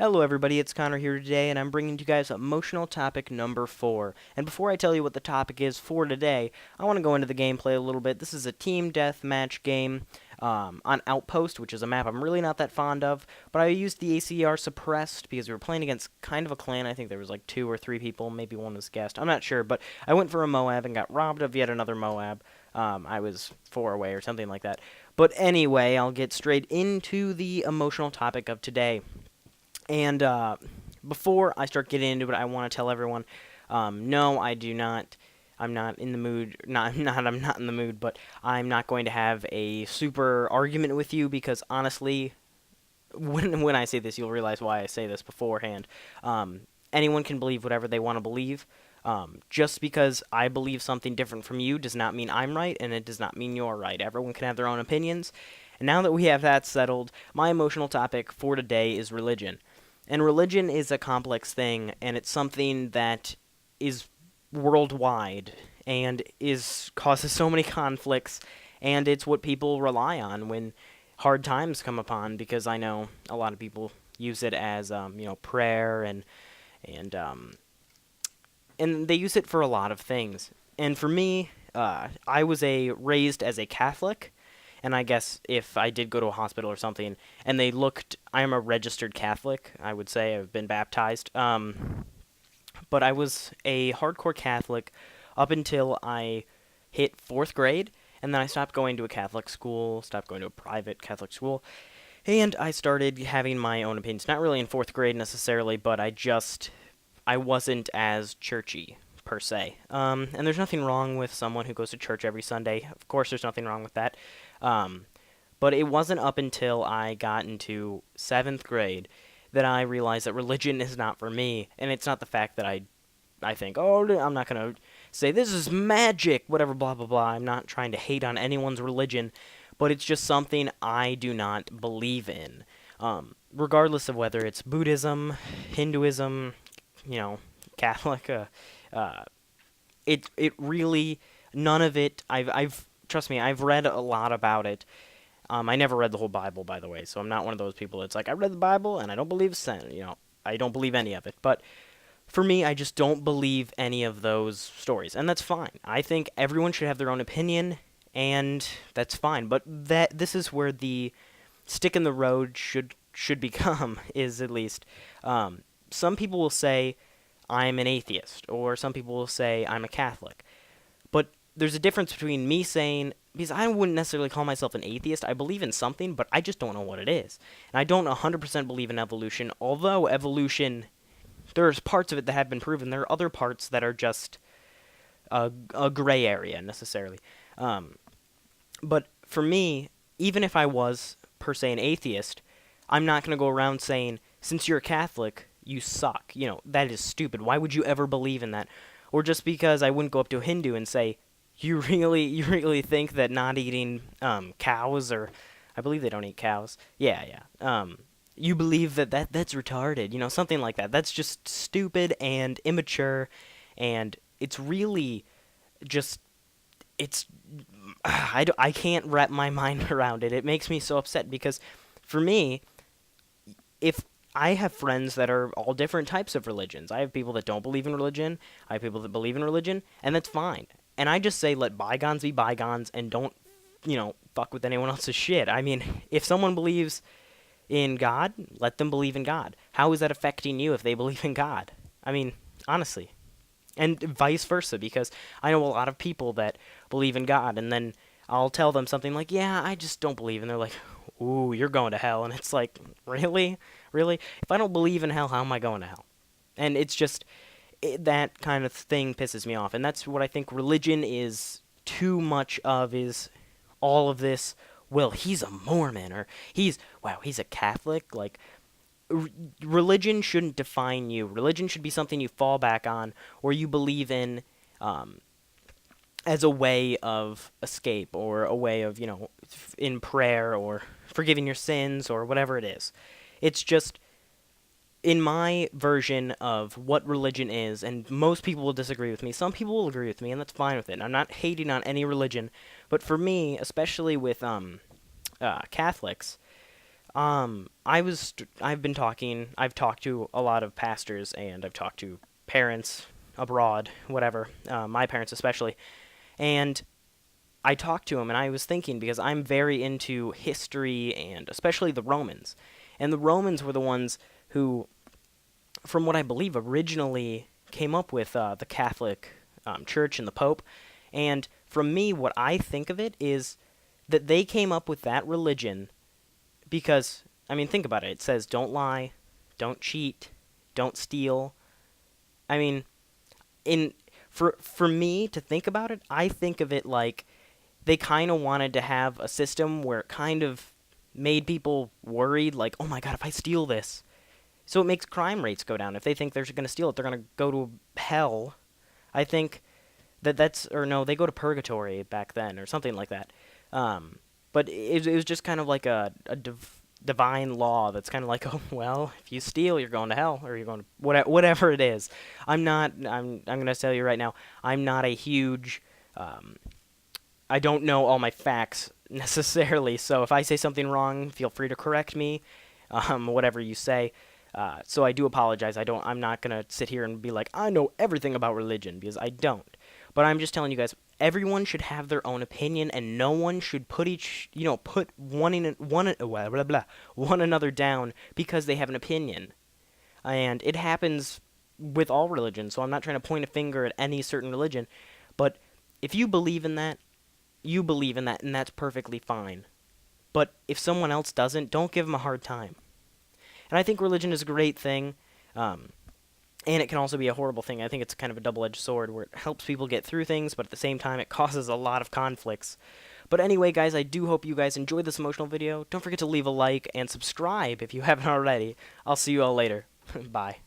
Hello everybody, it's Connor here today, and I'm bringing you guys emotional topic number 4. And before I tell you what the topic is for today, I want to go into the gameplay a little bit. This is a team deathmatch game on Outpost, which is a map I'm really not that fond of, but I used the ACR suppressed because we were playing against kind of a clan. I think there was like 2 or 3 people, maybe one was guest. I'm not sure, but I went for a Moab and got robbed of yet another Moab. I was 4 away or something like that. But anyway, I'll get straight into the emotional topic of today. And before I start getting into it, I want to tell everyone, no, I do not. I'm not in the mood. I'm not in the mood. But I'm not going to have a super argument with you because honestly, when I say this, you'll realize why I say this beforehand. Anyone can believe whatever they want to believe. Just because I believe something different from you does not mean I'm right, and it does not mean you're right. Everyone can have their own opinions. And now that we have that settled, my emotional topic for today is religion. And religion is a complex thing, and it's something that is worldwide and causes so many conflicts, and it's what people rely on when hard times come upon. Because I know a lot of people use it as prayer and and they use it for a lot of things. And for me, I was raised as a Catholic. And I guess if I did go to a hospital or something, and I am a registered Catholic, I would say I've been baptized. But I was a hardcore Catholic up until I hit 4th grade, and then I stopped going to a Catholic school, stopped going to a private Catholic school, and I started having my own opinions. Not really in 4th grade necessarily, but I wasn't as churchy per se. And there's nothing wrong with someone who goes to church every Sunday. Of course, there's nothing wrong with that. But it wasn't up until I got into 7th grade that I realized that religion is not for me. And it's not the fact that I think, oh, I'm not going to say this is magic, whatever, blah, blah, blah. I'm not trying to hate on anyone's religion, but it's just something I do not believe in. Regardless of whether it's Buddhism, Hinduism, Catholic, it really, none of it, trust me, I've read a lot about it. I never read the whole Bible, by the way, so I'm not one of those people that's like, I read the Bible and I don't believe I don't believe any of it. But for me, I just don't believe any of those stories, and that's fine. I think everyone should have their own opinion, and that's fine. But this is where the stick in the road should become, is at least, some people will say, I'm an atheist, or some people will say I'm a Catholic. But there's a difference between me saying, because I wouldn't necessarily call myself an atheist, I believe in something, but I just don't know what it is. And I don't 100% believe in evolution, although evolution, there's parts of it that have been proven. There are other parts that are just a gray area, necessarily. But for me, even if I was, per se, an atheist, I'm not going to go around saying, since you're a Catholic, you suck. That is stupid. Why would you ever believe in that? Or just because I wouldn't go up to a Hindu and say, you really think that not eating cows, or I believe they don't eat cows. Yeah. You believe that's retarded, something like that. That's just stupid and immature, and it's really just, I can't wrap my mind around it. It makes me so upset because for me, if I have friends that are all different types of religions. I have people that don't believe in religion. I have people that believe in religion, and that's fine. And I just say let bygones be bygones and don't, fuck with anyone else's shit. I mean, if someone believes in God, let them believe in God. How is that affecting you if they believe in God? I mean, honestly. And vice versa, because I know a lot of people that believe in God, and then I'll tell them something like, yeah, I just don't believe, and they're like, ooh, you're going to hell. And it's like, really? Really? If I don't believe in hell, how am I going to hell? And it's just, that kind of thing pisses me off. And that's what I think religion is too much of, is all of this, well, he's a Mormon, or he's a Catholic. Like, religion shouldn't define you. Religion should be something you fall back on, or you believe in, as a way of escape, or a way of, in prayer, or forgiving your sins, or whatever it is. It's just, in my version of what religion is, and most people will disagree with me, some people will agree with me, and that's fine with it. I'm not hating on any religion, but for me, especially with Catholics, I've talked to a lot of pastors and I've talked to parents abroad, whatever, my parents especially, and I talked to them and I was thinking because I'm very into history and especially the Romans. And the Romans were the ones who, from what I believe, originally came up with the Catholic Church and the Pope. And from me, what I think of it is that they came up with that religion because, I mean, think about it. It says don't lie, don't cheat, don't steal. I mean, in for me to think about it, I think of it like they kind of wanted to have a system where it kind of made people worried, like, oh my god, if I steal this. So it makes crime rates go down. If they think they're going to steal it, they're going to go to hell. I think or no, they go to purgatory back then, or something like that. But it was just kind of like a divine law that's kind of like, oh, well, if you steal, you're going to hell, or you're going to whatever it is. I'm going to tell you right now, I'm not a huge, I don't know all my facts necessarily, so if I say something wrong, feel free to correct me, whatever you say. So I do apologize. I'm not gonna sit here and be like, I know everything about religion, because I don't. But I'm just telling you guys, everyone should have their own opinion, and no one should put one another down because they have an opinion. And it happens with all religions, so I'm not trying to point a finger at any certain religion. But if you believe in that, you believe in that, and that's perfectly fine. But if someone else doesn't, don't give them a hard time. And I think religion is a great thing, and it can also be a horrible thing. I think it's kind of a double-edged sword where it helps people get through things, but at the same time it causes a lot of conflicts. But anyway, guys, I do hope you guys enjoyed this emotional video. Don't forget to leave a like and subscribe if you haven't already. I'll see you all later. Bye.